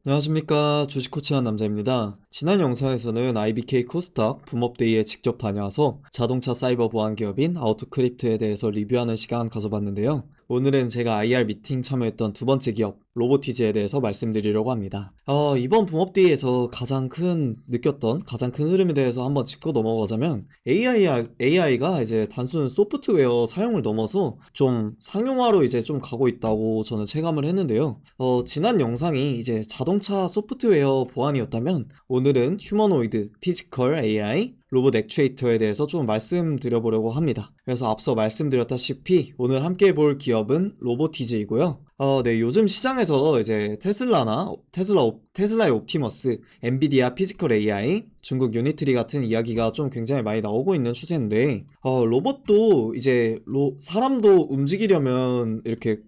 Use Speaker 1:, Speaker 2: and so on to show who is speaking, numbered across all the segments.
Speaker 1: 안녕하십니까. 주식 코치한 남자입니다. 지난 영상에서는 IBK 코스닥 붐업데이에 직접 다녀와서 자동차 사이버 보안 기업인 아우토크립트에 대해서 리뷰하는 시간 가져봤는데요. 오늘은 제가 IR 미팅 참여했던 두 번째 기업 로보티즈에 대해서 말씀드리려고 합니다. 이번 붐업데이에서 가장 큰 흐름에 대해서 한번 짚고 넘어가자면 AI가 이제 단순 소프트웨어 사용을 넘어서 좀 상용화로 이제 좀 가고 있다고 저는 체감을 했는데요. 지난 영상이 이제 자동차 소프트웨어 보안이었다면 오늘은 휴머노이드, 피지컬 AI, 로봇 액추에이터에 대해서 좀 말씀드려보려고 합니다. 그래서 앞서 말씀드렸다시피 오늘 함께 볼 기업은 로보티즈이고요. 네, 요즘 시장에서 이제 테슬라의 옵티머스, 엔비디아 피지컬 AI, 중국 유니트리 같은 이야기가 좀 굉장히 많이 나오고 있는 추세인데, 로봇도 이제 사람도 움직이려면 이렇게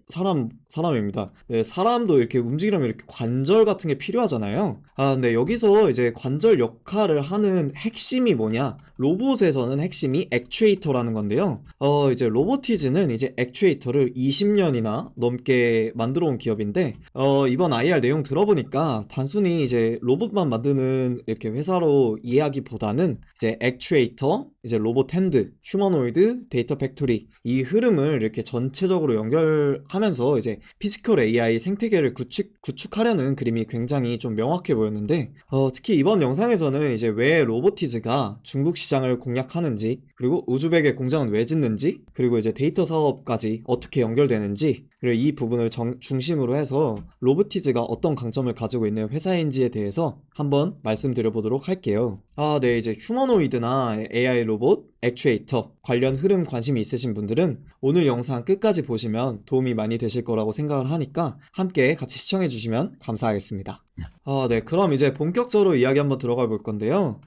Speaker 1: 사람입니다. 네, 사람도 이렇게 움직이려면 이렇게 관절 같은 게 필요하잖아요. 근데 여기서 이제 관절 역할을 하는 핵심이 뭐냐? 로봇에서는 핵심이 액추에이터라는 건데요. 이제 로보티즈는 이제 액추에이터를 20년이나 넘게 만들어 온 기업인데, 이번 IR 내용 들어보니까 단순히 이제 로봇만 만드는 이렇게 회사로 이해하기보다는 이제 액추에이터, 이제 로봇 핸드, 휴머노이드, 데이터 팩토리 이 흐름을 이렇게 전체적으로 연결하면서 이제 피지컬 AI 생태계를 구축하려는 그림이 굉장히 좀 명확해 보였는데, 특히 이번 영상에서는 이제 왜 로보티즈가 중국 시장을 공략하는지, 그리고 우즈벡의 공장은 왜 짓는지, 그리고 이제 데이터 사업까지 어떻게 연결되는지, 그리고 이 부분을 중심으로 해서 로보티즈가 어떤 강점을 가지고 있는 회사인지에 대해서 한번 말씀드려 보도록 할게요. 네, 이제 휴머노이드나 AI 로봇, 액추에이터 관련 흐름 관심이 있으신 분들은 오늘 영상 끝까지 보시면 도움이 많이 되실 거라고 생각을 하니까 함께 같이 시청해 주시면 감사하겠습니다. 네, 그럼 이제 본격적으로 이야기 한번 들어가 볼 건데요.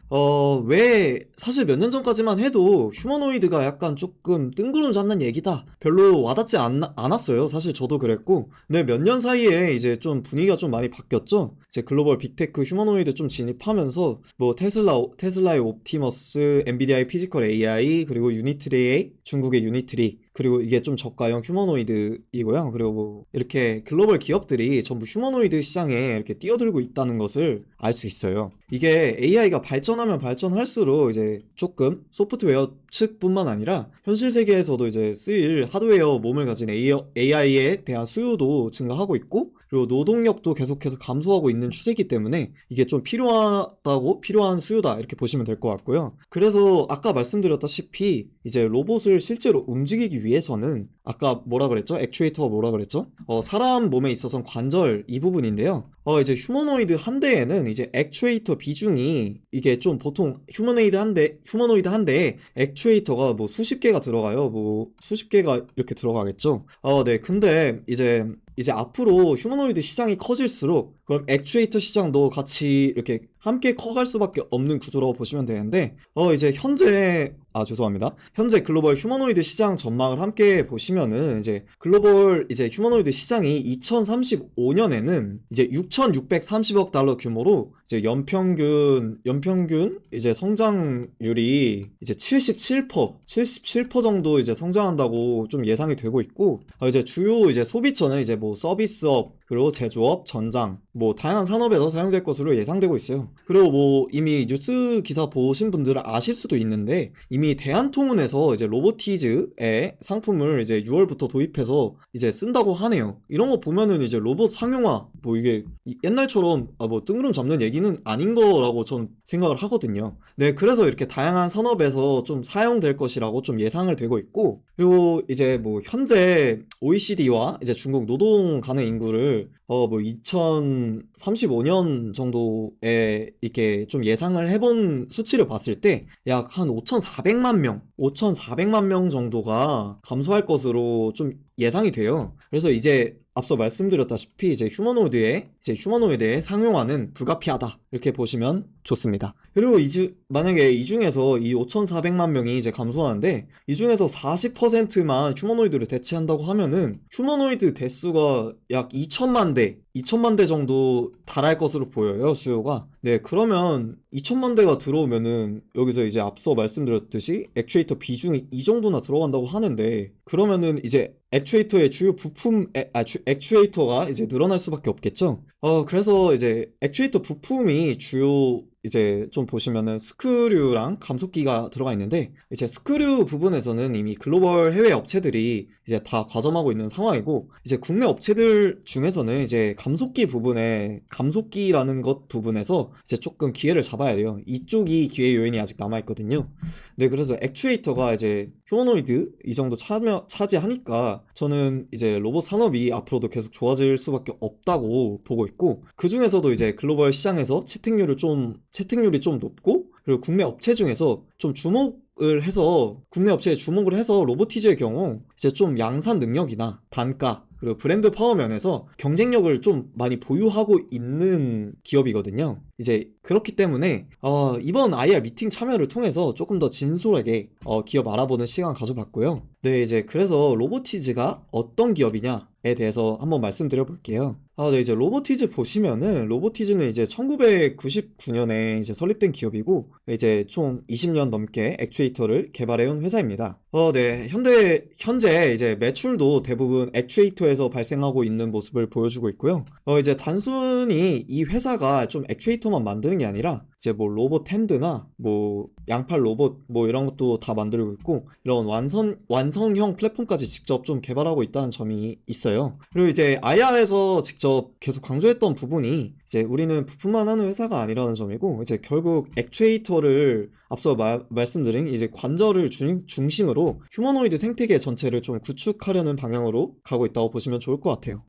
Speaker 1: 왜 사실 몇 년 전까지만 해도 휴머노이드가 약간 조금 뜬구름 잡는 얘기다, 별로 와닿지 않았어요. 사실 저도 그랬고, 근데 몇 년 사이에 이제 좀 분위기가 좀 많이 바뀌었죠. 이제 글로벌 빅테크 휴머노이드 좀 진입하면서 뭐 테슬라의 옵티머스, 엔비디아의 피지컬 AI, 그리고 유니트리, 중국의 유니트리, 그리고 이게 좀 저가형 휴머노이드이고요. 그리고 뭐 이렇게 글로벌 기업들이 전부 휴머노이드 시장에 이렇게 뛰어들고 있다는 것을 알 수 있어요. 이게 AI가 발전하면 발전할수록 이제 조금 소프트웨어 측뿐만 아니라 현실 세계에서도 이제 쓰일 하드웨어 몸을 가진 AI에 대한 수요도 증가하고 있고, 그리고 노동력도 계속해서 감소하고 있는 추세이기 때문에 이게 좀 필요한 수요다 이렇게 보시면 될 것 같고요. 그래서 아까 말씀드렸다시피 이제 로봇을 실제로 움직이기 위해서는 아까 뭐라 그랬죠? 액추에이터가 뭐라 그랬죠? 사람 몸에 있어서는 관절 이 부분인데요. 이제 휴머노이드 한 대에는 이제 액추에이터 비중이 이게 좀 보통 휴머노이드 한 대에 액추에이터가 뭐 수십 개가 들어가요. 뭐 수십 개가 이렇게 들어가겠죠. 네. 근데 이제 앞으로 휴머노이드 시장이 커질수록 그럼 액추에이터 시장도 같이 이렇게 함께 커갈 수밖에 없는 구조라고 보시면 되는데, 이제 현재 글로벌 휴머노이드 시장 전망을 함께 보시면은 이제 글로벌 이제 휴머노이드 시장이 2035년에는 이제 6,630억 달러 규모로 이제 연평균 이제 성장률이 이제 77% 정도 이제 성장한다고 좀 예상이 되고 있고, 이제 주요 이제 소비처는 이제 뭐 서비스업, 그리고 제조업, 전장, 뭐 다양한 산업에서 사용될 것으로 예상되고 있어요. 그리고 뭐 이미 뉴스 기사 보신 분들은 아실 수도 있는데, 이미 대한통운에서 이제 로보티즈의 상품을 이제 6월부터 도입해서 이제 쓴다고 하네요. 이런 거 보면은 이제 로봇 상용화, 뭐 이게 옛날처럼 뭐 뜬구름 잡는 얘기는 아닌 거라고 전 생각을 하거든요. 네, 그래서 이렇게 다양한 산업에서 좀 사용될 것이라고 좀 예상을 되고 있고, 그리고 이제 뭐 현재 OECD와 이제 중국 노동 가능 인구를 뭐 2035년 정도에 이렇게 좀 예상을 해본 수치를 봤을 때 약 한 5,400만 명 정도가 감소할 것으로 좀 예상이 돼요. 그래서 이제 앞서 말씀드렸다시피 이제 휴머노이드의 상용화는 불가피하다 이렇게 보시면 좋습니다. 그리고 만약에 이 중에서 이 5,400만 명이 이제 감소하는데 이 중에서 40%만 휴머노이드를 대체한다고 하면은 휴머노이드 대수가 약 2천만 대 정도 달할 것으로 보여요, 수요가. 네, 그러면 2천만 대가 들어오면은 여기서 이제 앞서 말씀드렸듯이 액추에이터 비중이 이 정도나 들어간다고 하는데 그러면은 이제 액추에이터의 주요 부품, 액추에이터가 이제 늘어날 수밖에 없겠죠. 그래서 이제 액추에이터 부품이 주요 이제 좀 보시면은 스크류랑 감속기가 들어가 있는데 이제 스크류 부분에서는 이미 글로벌 해외 업체들이 이제 다 과점하고 있는 상황이고 이제 국내 업체들 중에서는 이제 감속기 부분에 감속기라는 것 부분에서 이제 조금 기회를 잡아야 돼요. 이쪽이 기회 요인이 아직 남아 있거든요. 네, 그래서 액추에이터가 이제 휴머노이드 이 정도 차지하니까 저는 이제 로봇 산업이 앞으로도 계속 좋아질 수밖에 없다고 보고 있고 그 중에서도 이제 글로벌 시장에서 채택률이 좀 높고 그리고 국내 업체 중에서 좀 국내 업체에 주목을 해서 로보티즈의 경우 이제 좀 양산 능력이나 단가 그리고 브랜드 파워 면에서 경쟁력을 좀 많이 보유하고 있는 기업이거든요. 이제 그렇기 때문에 이번 IR 미팅 참여를 통해서 조금 더 진솔하게 기업 알아보는 시간 가져봤고요. 네, 이제 그래서 로보티즈가 어떤 기업이냐에 대해서 한번 말씀드려 볼게요. 네, 이제 로보티즈 보시면은 로보티즈는 이제 1999년에 이제 설립된 기업이고 이제 총 20년 넘게 액추에이터를 개발해온 회사입니다. 네, 현재 이제 매출도 대부분 액추에이터에서 발생하고 있는 모습을 보여주고 있고요. 이제 단순히 이 회사가 좀 액추에이터만 만드는 게 아니라 이제 뭐 로봇 핸드나 뭐 양팔 로봇 뭐 이런 것도 다 만들고 있고 이런 완성형 플랫폼까지 직접 좀 개발하고 있다는 점이 있어요. 그리고 이제 IR에서 직접 계속 강조했던 부분이 이제 우리는 부품만 하는 회사가 아니라는 점이고 이제 결국 액추에이터를 앞서 말씀드린 이제 관절을 중심으로 휴머노이드 생태계 전체를 좀 구축하려는 방향으로 가고 있다고 보시면 좋을 것 같아요.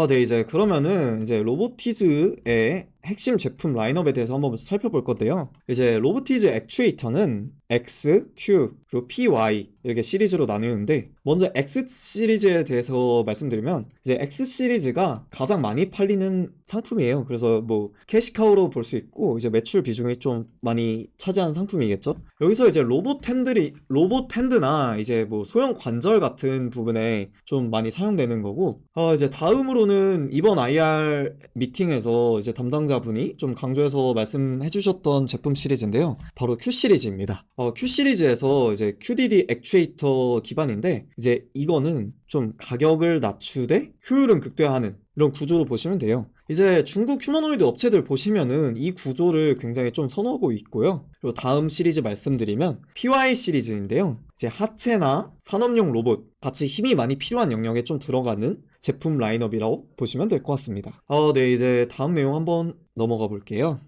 Speaker 1: 네, 이제 그러면은 이제 로보티즈의 핵심 제품 라인업에 대해서 한번 살펴볼 건데요. 이제 로보티즈 액추에이터는 X, Q, 그리고 PY 이렇게 시리즈로 나뉘는데 먼저 X 시리즈에 대해서 말씀드리면 이제 X 시리즈가 가장 많이 팔리는 상품이에요. 그래서 뭐 캐시카우로 볼 수 있고 이제 매출 비중이 좀 많이 차지하는 상품이겠죠. 여기서 이제 로봇 핸드나 이제 뭐 소형 관절 같은 부분에 좀 많이 사용되는 거고 이제 다음으로는 이번 IR 미팅에서 이제 담당자분이 좀 강조해서 말씀해 주셨던 제품 시리즈인데요. 바로 Q 시리즈입니다. Q 시리즈에서 이제 QDD 액추에이터 기반인데 이제 이거는 좀 가격을 낮추되 효율은 극대화하는 이런 구조로 보시면 돼요. 이제 중국 휴머노이드 업체들 보시면은 이 구조를 굉장히 좀 선호하고 있고요. 그리고 다음 시리즈 말씀드리면 PY 시리즈인데요. 이제 하체나 산업용 로봇 같이 힘이 많이 필요한 영역에 좀 들어가는 제품 라인업이라고 보시면 될 것 같습니다. 네, 이제 다음 내용 한번 넘어가 볼게요.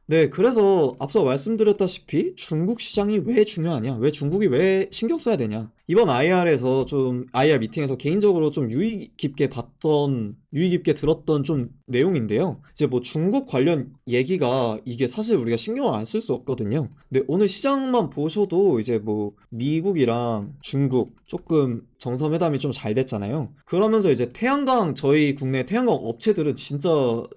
Speaker 1: 네, 그래서 앞서 말씀드렸다시피 중국 시장이 왜 중요하냐, 왜 중국이 왜 신경 써야 되냐. 이번 IR 미팅에서 개인적으로 좀 유의 깊게 들었던 좀 내용인데요. 이제 뭐 중국 관련 얘기가 이게 사실 우리가 신경을 안 쓸 수 없거든요. 근데 오늘 시장만 보셔도 이제 뭐 미국이랑 중국 조금 정상회담이 좀 잘 됐잖아요. 그러면서 이제 저희 국내 태양광 업체들은 진짜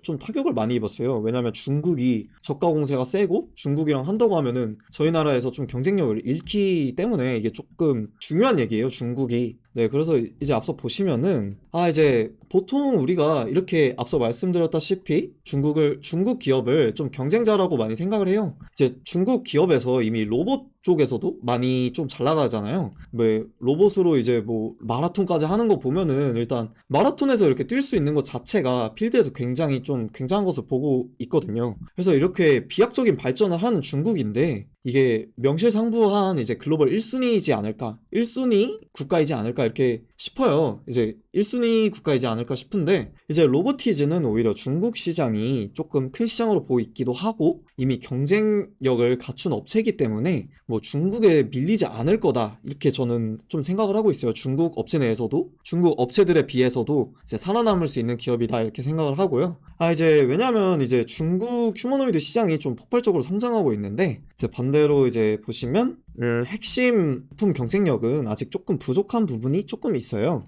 Speaker 1: 좀 타격을 많이 입었어요. 왜냐면 중국이 저가 공세가 세고 중국이랑 한다고 하면은 저희 나라에서 좀 경쟁력을 잃기 때문에 이게 조금 중요한 얘기예요, 중국이. 네, 그래서 이제 앞서 보시면은 이제 보통 우리가 이렇게 앞서 말씀드렸다시피 중국 기업을 좀 경쟁자라고 많이 생각을 해요. 이제 중국 기업에서 이미 로봇 쪽에서도 많이 좀 잘 나가잖아요. 뭐 로봇으로 이제 뭐 마라톤까지 하는 거 보면은 일단 마라톤에서 이렇게 뛸 수 있는 것 자체가 필드에서 굉장히 좀 굉장한 것을 보고 있거든요. 그래서 이렇게 비약적인 발전을 하는 중국인데 이게 명실상부한 이제 글로벌 1순위이지 않을까, 1순위 국가이지 않을까 이렇게 싶어요. 이제 1순위 국가이지 않을까 싶은데 이제 로보티즈는 오히려 중국 시장이 조금 큰 시장으로 보고 있기도 하고 이미 경쟁력을 갖춘 업체이기 때문에 뭐 중국에 밀리지 않을 거다 이렇게 저는 좀 생각을 하고 있어요. 중국 업체 내에서도 중국 업체들에 비해서도 이제 살아남을 수 있는 기업이다 이렇게 생각을 하고요. 이제 왜냐면 이제 중국 휴머노이드 시장이 좀 폭발적으로 성장하고 있는데 이제 반대로 이제 보시면 핵심 부품 경쟁력은 아직 조금 부족한 부분이 조금 있어요.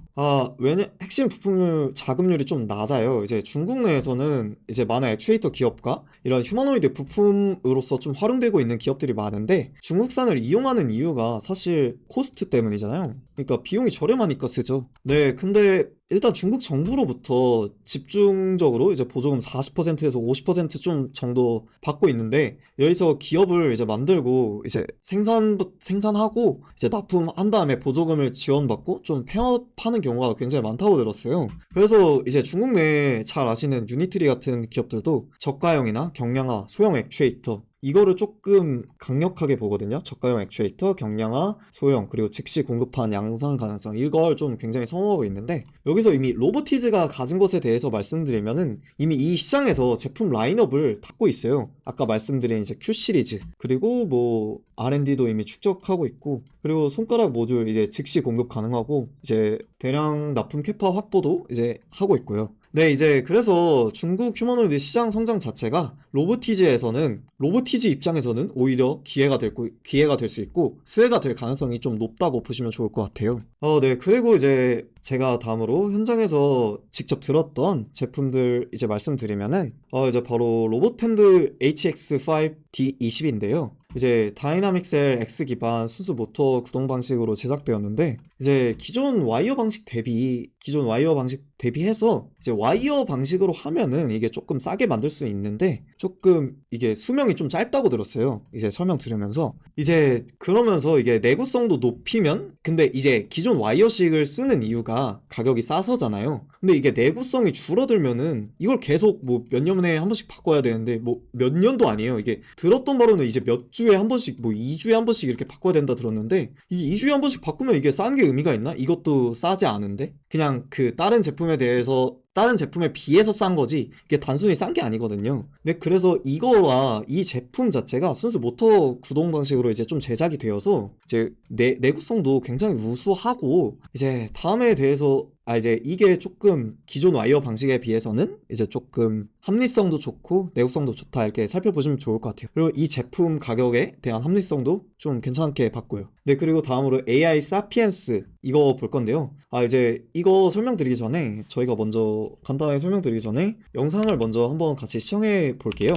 Speaker 1: 핵심 부품 자금률이 좀 낮아요. 이제 중국 내에서는 이제 많은 액추에이터 기업과 이런 휴머노이드 부품으로서 좀 활용되고 있는 기업들이 많은데 중국산을 이용하는 이유가 사실 코스트 때문이잖아요. 그러니까 비용이 저렴하니까 쓰죠. 네, 근데 일단 중국 정부로부터 집중적으로 이제 보조금 40%에서 50%좀 정도 받고 있는데 여기서 기업을 이제 만들고 이제 생산하고 이제 납품한 다음에 보조금을 지원받고 좀 폐업하는 경우가 굉장히 많다고 들었어요. 그래서 이제 중국 내에 잘 아시는 유니트리 같은 기업들도 저가형이나 경량화, 소형 액추에이터 이거를 조금 강력하게 보거든요. 저가형 액추에이터, 경량화, 소형, 그리고 즉시 공급한 양산 가능성 이걸 좀 굉장히 선호하고 있는데 여기서 이미 로보티즈가 가진 것에 대해서 말씀드리면은 이미 이 시장에서 제품 라인업을 닫고 있어요. 아까 말씀드린 이제 Q 시리즈 그리고 뭐 R&D도 이미 축적하고 있고 그리고 손가락 모듈 이제 즉시 공급 가능하고 이제 대량 납품 캐파 확보도 이제 하고 있고요. 네, 이제 그래서 중국 휴머노이드 시장 성장 자체가 로보티즈 입장에서는 오히려 기회가 될 수 있고 수혜가 될 가능성이 좀 높다고 보시면 좋을 것 같아요. 네, 그리고 이제 제가 다음으로 현장에서 직접 들었던 제품들 이제 말씀드리면은 이제 바로 로봇핸드 HX5D20인데요. 이제 다이나믹셀 X 기반 순수 모터 구동 방식으로 제작되었는데 이제 기존 와이어 방식 대비해서 이제 와이어 방식으로 하면은 이게 조금 싸게 만들 수 있는데 조금 이게 수명이 좀 짧다고 들었어요. 이제 설명 들으면서 이제 그러면서 이게 내구성도 높이면 근데 이제 기존 와이어식을 쓰는 이유가 가격이 싸서잖아요. 근데 이게 내구성이 줄어들면은 이걸 계속 뭐 몇 년에 한 번씩 바꿔야 되는데 뭐 몇 년도 아니에요. 이게 들었던 바로는 이제 몇 주에 한 번씩 뭐 2주에 한 번씩 이렇게 바꿔야 된다 들었는데 이 2주에 한 번씩 바꾸면 이게 싼 게 의미가 있나? 이것도 싸지 않은데 그냥 그 다른 제품에 비해서 싼 거지 이게 단순히 싼 게 아니거든요. 네, 그래서 이거와 이 제품 자체가 순수 모터 구동 방식으로 이제 좀 제작이 되어서 이제 내구성도 굉장히 우수하고 이제 다음에 대해서 이제 이게 조금 기존 와이어 방식에 비해서는 이제 조금 합리성도 좋고 내구성도 좋다 이렇게 살펴보시면 좋을 것 같아요. 그리고 이 제품 가격에 대한 합리성도 좀 괜찮게 봤고요. 네, 그리고 다음으로 AI 사피엔스 이거 볼 건데요. 이제 이거 설명드리기 전에 저희가 먼저 간단하게 설명드리기 전에 영상을 먼저 한번 같이 시청해 볼게요.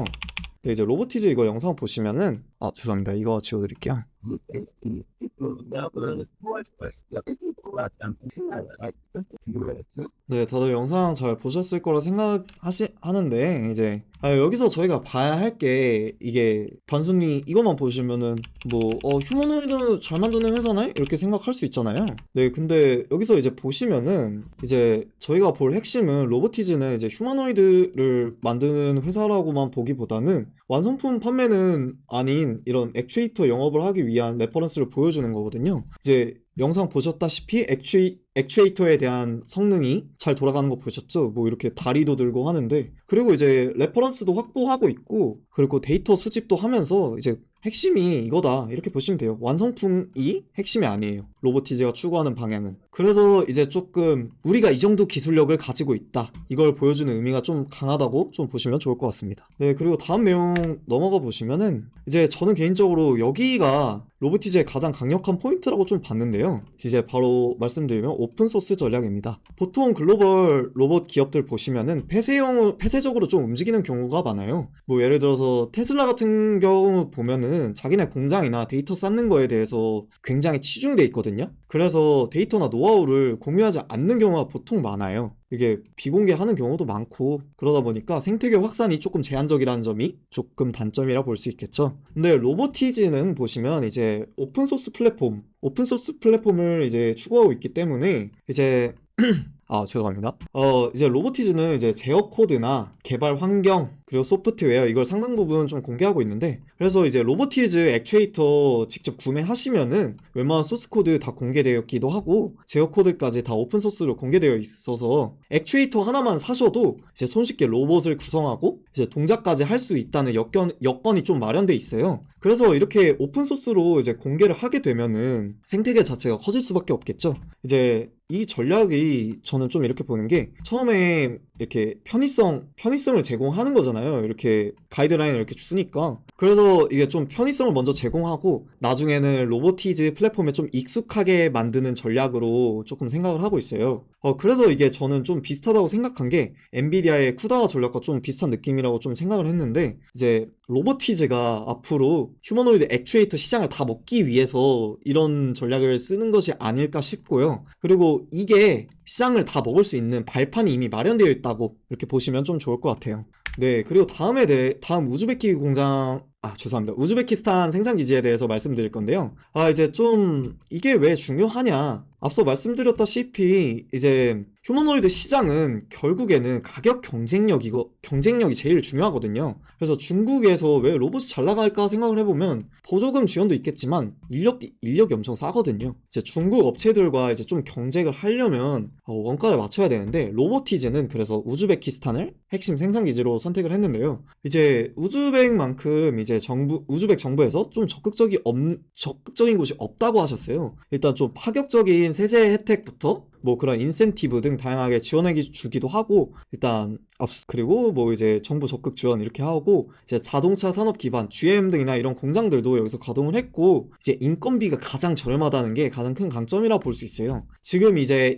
Speaker 1: 네, 이제 로보티즈 이거 영상 보시면은 죄송합니다. 이거 지워드릴게요. 네, 다들 영상 잘 보셨을 거라 하는데 이제 여기서 저희가 봐야 할 게 이게 단순히 이것만 보시면은 뭐 휴머노이드 잘 만드는 회사네? 이렇게 생각할 수 있잖아요. 네, 근데 여기서 이제 보시면은 이제 저희가 볼 핵심은 로보티즈는 이제 휴머노이드를 만드는 회사라고만 보기보다는 완성품 판매는 아닌 이런 액추에이터 영업을 하기 위한 레퍼런스를 보여주는 거거든요. 이제 영상 보셨다시피 액추에이터에 대한 성능이 잘 돌아가는 거 보셨죠? 뭐 이렇게 다리도 들고 하는데 그리고 이제 레퍼런스도 확보하고 있고 그리고 데이터 수집도 하면서 이제 핵심이 이거다 이렇게 보시면 돼요. 완성품이 핵심이 아니에요. 로보티즈가 추구하는 방향은. 그래서 이제 조금 우리가 이 정도 기술력을 가지고 있다 이걸 보여주는 의미가 좀 강하다고 좀 보시면 좋을 것 같습니다. 네, 그리고 다음 내용 넘어가 보시면은 이제 저는 개인적으로 여기가 로보티즈의 가장 강력한 포인트라고 좀 봤는데요. 이제 바로 말씀드리면 오픈소스 전략입니다. 보통 글로벌 로봇 기업들 보시면은 폐쇄적으로 좀 움직이는 경우가 많아요. 뭐 예를 들어서 테슬라 같은 경우 보면은 자기네 공장이나 데이터 쌓는 거에 대해서 굉장히 치중돼 있거든요. 그래서 데이터나 노하우를 공유하지 않는 경우가 보통 많아요. 이게 비공개하는 경우도 많고 그러다 보니까 생태계 확산이 조금 제한적이라는 점이 조금 단점이라 볼 수 있겠죠. 근데 로보티즈는 보시면 이제 오픈소스 플랫폼을 이제 추구하고 있기 때문에 이제 죄송합니다. 이제 로보티즈는 이제 제어 코드나 개발 환경 그리고 소프트웨어 이걸 상당 부분 좀 공개하고 있는데 그래서 이제 로보티즈 액추에이터 직접 구매하시면은 웬만한 소스 코드 다 공개되어 있기도 하고 제어 코드까지 다 오픈 소스로 공개되어 있어서 액추에이터 하나만 사셔도 이제 손쉽게 로봇을 구성하고 이제 동작까지 할 수 있다는 여건이 좀 마련돼 있어요. 그래서 이렇게 오픈 소스로 이제 공개를 하게 되면은 생태계 자체가 커질 수밖에 없겠죠. 이제 이 전략이 저는 좀 이렇게 보는 게, 처음에 이렇게 편의성을 제공하는 거잖아요. 이렇게 가이드라인을 이렇게 주니까. 그래서 이게 좀 편의성을 먼저 제공하고 나중에는 로보티즈 플랫폼에 좀 익숙하게 만드는 전략으로 조금 생각을 하고 있어요. 그래서 이게 저는 좀 비슷하다고 생각한 게, 엔비디아의 쿠다 전략과 좀 비슷한 느낌이라고 좀 생각을 했는데, 이제 로보티즈가 앞으로 휴머노이드 액추에이터 시장을 다 먹기 위해서 이런 전략을 쓰는 것이 아닐까 싶고요. 그리고 이게 시장을 다 먹을 수 있는 발판이 이미 마련되어 있다고 이렇게 보시면 좀 좋을 것 같아요. 네, 그리고 다음 죄송합니다. 우즈베키스탄 생산기지에 대해서 말씀드릴 건데요. 이제 좀 이게 왜 중요하냐. 앞서 말씀드렸다시피 이제 휴머노이드 시장은 결국에는 가격 경쟁력이 제일 중요하거든요. 그래서 중국에서 왜 로봇이 잘 나갈까 생각을 해보면 보조금 지원도 있겠지만 인력이 엄청 싸거든요. 이제 중국 업체들과 이제 좀 경쟁을 하려면 원가를 맞춰야 되는데, 로보티즈는 그래서 우즈베키스탄을 핵심 생산기지로 선택을 했는데요. 이제 우즈벡만큼 이제 우즈벡 정부에서 좀 적극적인 곳이 없다고 하셨어요. 일단 좀 파격적인 세제 혜택부터 뭐 그런 인센티브 등 다양하게 지원해 주기도 하고, 그리고 뭐 이제 정부 적극 지원 이렇게 하고, 이제 자동차 산업 기반 GM 등이나 이런 공장들도 여기서 가동을 했고, 이제 인건비가 가장 저렴하다는 게 가장 큰 강점이라 볼 수 있어요. 지금 이제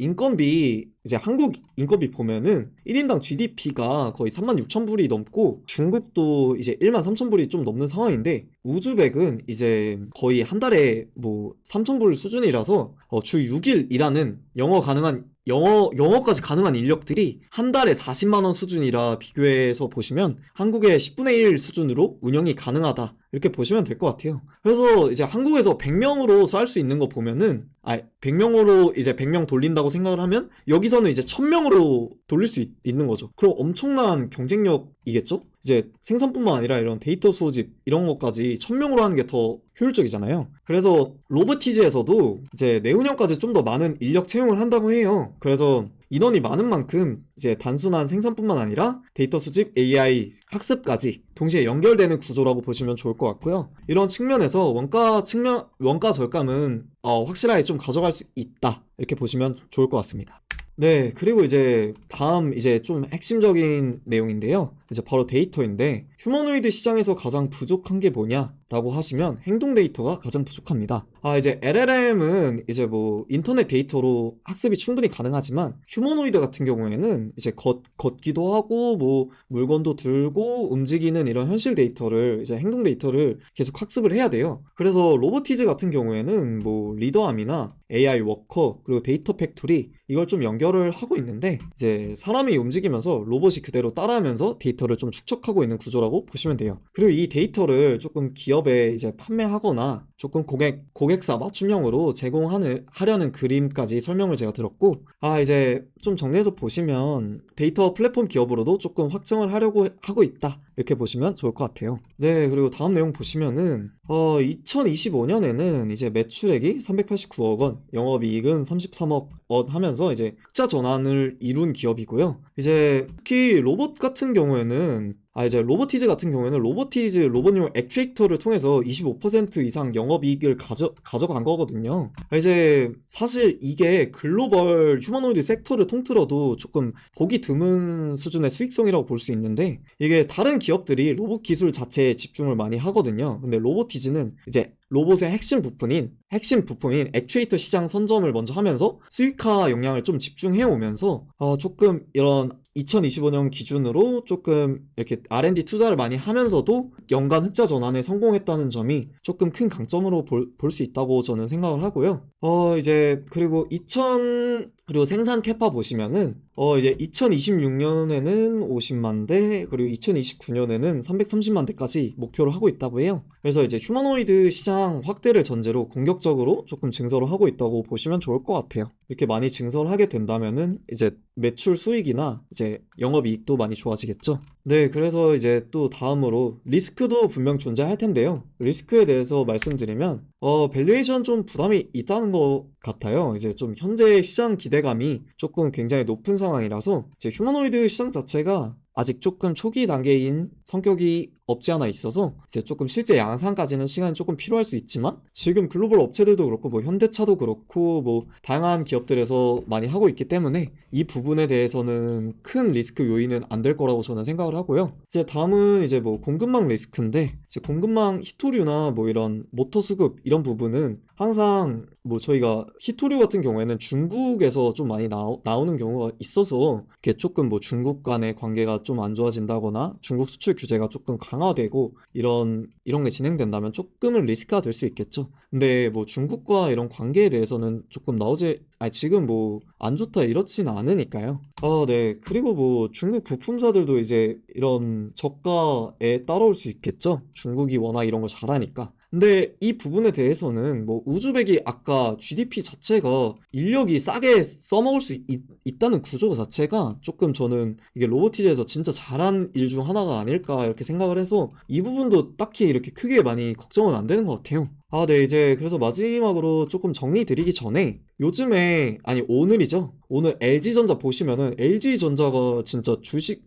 Speaker 1: 한국 인건비 보면은 1인당 GDP가 거의 36,000불이 넘고, 중국도 이제 13,000불이 좀 넘는 상황인데, 우즈벡은 이제 거의 한 달에 뭐 3,000불 수준이라서 주 6일 일하는 영어까지 가능한 인력들이 한 달에 40만원 수준이라, 비교해서 보시면 한국의 10분의 1 수준으로 운영이 가능하다, 이렇게 보시면 될 것 같아요. 그래서 이제 한국에서 100명으로 쌀 수 있는 거 보면은, 100명으로 이제 100명 돌린다고 생각을 하면 여기서는 이제 1000명으로 돌릴 수 있는 거죠. 그럼 엄청난 경쟁력이겠죠? 이제 생산뿐만 아니라 이런 데이터 수집 이런 것까지 1000명으로 하는 게 더 효율적이잖아요. 그래서 로보티즈에서도 이제 내후년까지 좀 더 많은 인력 채용을 한다고 해요. 그래서 인원이 많은 만큼 이제 단순한 생산뿐만 아니라 데이터 수집, AI 학습까지 동시에 연결되는 구조라고 보시면 좋을 것 같고요. 이런 측면에서 원가 절감은 확실하게 좀 가져갈 수 있다, 이렇게 보시면 좋을 것 같습니다. 네, 그리고 이제 다음 이제 좀 핵심적인 내용인데요. 이제 바로 데이터인데, 휴머노이드 시장에서 가장 부족한 게 뭐냐라고 하시면 행동 데이터가 가장 부족합니다. 이제 LLM은 이제 뭐 인터넷 데이터로 학습이 충분히 가능하지만, 휴머노이드 같은 경우에는 이제 걷기도 하고 뭐 물건도 들고 움직이는 이런 현실 데이터를, 이제 행동 데이터를 계속 학습을 해야 돼요. 그래서 로보티즈 같은 경우에는 뭐 리더암이나 AI 워커, 그리고 데이터 팩토리, 이걸 좀 연결을 하고 있는데, 이제 사람이 움직이면서 로봇이 그대로 따라하면서 데이터를 좀 축적하고 있는 구조라고 보시면 돼요. 그리고 이 데이터를 조금 기업에 이제 판매하거나 조금 고객사 맞춤형으로 제공하려는 그림까지 설명을 제가 들었고, 이제 좀 정리해서 보시면 데이터 플랫폼 기업으로도 조금 확정을 하려고 하고 있다, 이렇게 보시면 좋을 것 같아요. 네, 그리고 다음 내용 보시면은 2025년에는 이제 매출액이 389억 원, 영업이익은 33억 원 하면서 이제 흑자 전환을 이룬 기업이고요. 이제 특히 로보티즈 같은 경우에는 로봇용 액추에이터를 통해서 25% 이상 영업이익을 가져간 거거든요. 이제 사실 이게 글로벌 휴머노이드 섹터를 통틀어도 조금 보기 드문 수준의 수익성이라고 볼 수 있는데, 이게 다른 기업들이 로봇 기술 자체에 집중을 많이 하거든요. 근데 로보티즈는 이제 로봇의 핵심 부품인 액추에이터 시장 선점을 먼저 하면서 수익화 역량을 좀 집중해 오면서 조금 이런 2025년 기준으로 조금 이렇게 R&D 투자를 많이 하면서도 연간 흑자 전환에 성공했다는 점이 조금 큰 강점으로 볼 수 있다고 저는 생각을 하고요. 그리고 생산 캐파 보시면은 이제 2026년에는 50만 대, 그리고 2029년에는 330만 대까지 목표를 하고 있다고 해요. 그래서 이제 휴머노이드 시장 확대를 전제로 공격적으로 조금 증설을 하고 있다고 보시면 좋을 것 같아요. 이렇게 많이 증설을 하게 된다면은 이제 매출 수익이나 이제 영업이익도 많이 좋아지겠죠. 네, 그래서 이제 또 다음으로 리스크도 분명 존재할 텐데요. 리스크에 대해서 말씀드리면 밸류에이션 좀 부담이 있다는 것 같아요. 이제 좀 현재 시장 기대감이 조금 굉장히 높은 상황이라서 이제 휴머노이드 시장 자체가 아직 조금 초기 단계인 성격이 없지 않아 있어서 이제 조금 실제 양산까지는 시간이 조금 필요할 수 있지만 지금 글로벌 업체들도 그렇고 뭐 현대차도 그렇고 뭐 다양한 기업들에서 많이 하고 있기 때문에 이 부분에 대해서는 큰 리스크 요인은 안 될 거라고 저는 생각을 하고요. 이제 다음은 이제 뭐 공급망 리스크인데 이제 공급망 히토류나 뭐 이런 모터 수급 이런 부분은 항상 뭐 저희가 히토류 같은 경우에는 중국에서 좀 많이 나오는 경우가 있어서 이게 조금 뭐 중국 간의 관계가 좀 안 좋아진다거나 중국 수출 규제가 조금 강화되고 이런 게 진행된다면 조금은 리스크가 될 수 있겠죠. 근데 뭐 중국과 이런 관계에 대해서는 조금 지금 뭐 안 좋다 이렇진 않으니까요. 네. 그리고 뭐 중국 부품사들도 이제 이런 저가에 따라올 수 있겠죠. 중국이 워낙 이런 걸 잘하니까. 근데 이 부분에 대해서는 뭐 우즈벡이 아까 GDP 자체가 인력이 싸게 써먹을 수 있다는 구조 자체가 조금 저는 이게 로보티즈에서 진짜 잘한 일 중 하나가 아닐까 이렇게 생각을 해서 이 부분도 딱히 이렇게 크게 많이 걱정은 안 되는 것 같아요. 네, 이제 그래서 마지막으로 조금 정리 드리기 전에 오늘이죠. 오늘 LG전자 보시면은 LG전자가 진짜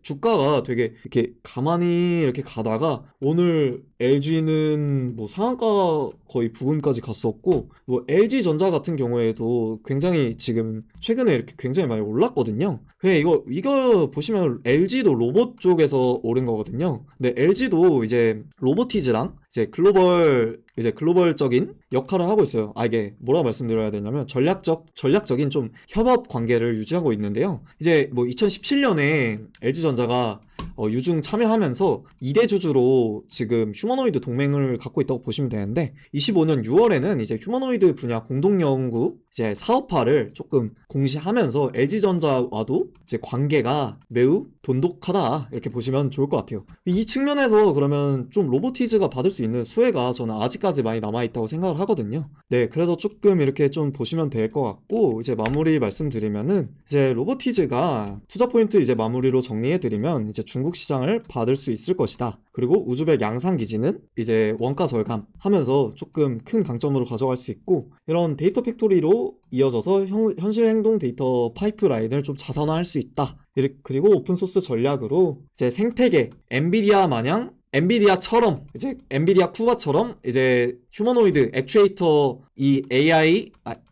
Speaker 1: 주가가 되게 이렇게 가만히 이렇게 가다가 오늘 LG는 뭐 상한가 거의 부근까지 갔었고 뭐 LG전자 같은 경우에도 굉장히 지금 최근에 이렇게 굉장히 많이 올랐거든요. 왜 이거 보시면 LG도 로봇 쪽에서 오른 거거든요. 근데 LG도 이제 로보티즈랑 이제 글로벌적인 역할을 하고 있어요. 이게 뭐라고 말씀드려야 되냐면 전략적인 좀 협업 관계를 유지하고 있는데요. 이제 뭐 2017년에 LG전자가 유중 참여하면서 2대 주주로 지금 휴머노이드 동맹을 갖고 있다고 보시면 되는데 25년 6월에는 이제 휴머노이드 분야 공동연구 이제 사업화를 조금 공시하면서 LG전자와도 이제 관계가 매우 돈독하다 이렇게 보시면 좋을 것 같아요. 이 측면에서 그러면 좀 로보티즈가 받을 수 있는 수혜가 저는 아직까지 많이 남아있다고 생각을 하거든요. 네, 그래서 조금 이렇게 좀 보시면 될 것 같고 이제 마무리 말씀드리면은 이제 로보티즈가 투자 포인트 이제 마무리로 정리해드리면 이제 중국 시장을 받을 수 있을 것이다. 그리고 우즈벡 양산 기지는 이제 원가 절감하면서 조금 큰 강점으로 가져갈 수 있고 이런 데이터 팩토리로 이어져서 현실 행동 데이터 파이프라인을 좀 자산화할 수 있다. 그리고 오픈소스 전략으로 이제 생태계 엔비디아처럼 이제 엔비디아 쿠바처럼 이제 휴머노이드 액추에이터 이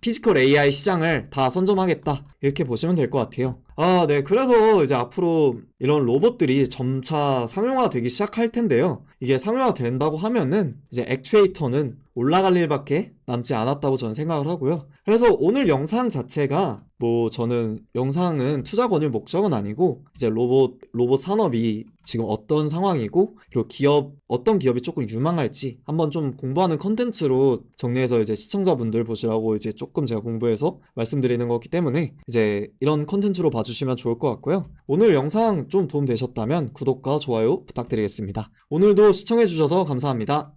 Speaker 1: 피지컬 AI 시장을 다 선점하겠다 이렇게 보시면 될 것 같아요. 네. 그래서 이제 앞으로 이런 로봇들이 점차 상용화되기 시작할 텐데요. 이게 상용화 된다고 하면은 이제 액추에이터는 올라갈 일밖에 남지 않았다고 저는 생각을 하고요. 그래서 오늘 영상 자체가 뭐 저는 영상은 투자 권유 목적은 아니고 이제 로봇 산업이 지금 어떤 상황이고 그리고 어떤 기업이 조금 유망할지 한번 좀 공부하는 컨텐츠로 정리해서 이제 시청자분들 보시라고 이제 조금 제가 공부해서 말씀드리는 거기 때문에 이제 이런 컨텐츠로 봐주시면 좋을 것 같고요. 오늘 영상 좀 도움 되셨다면 구독과 좋아요 부탁드리겠습니다. 오늘도 시청해주셔서 감사합니다.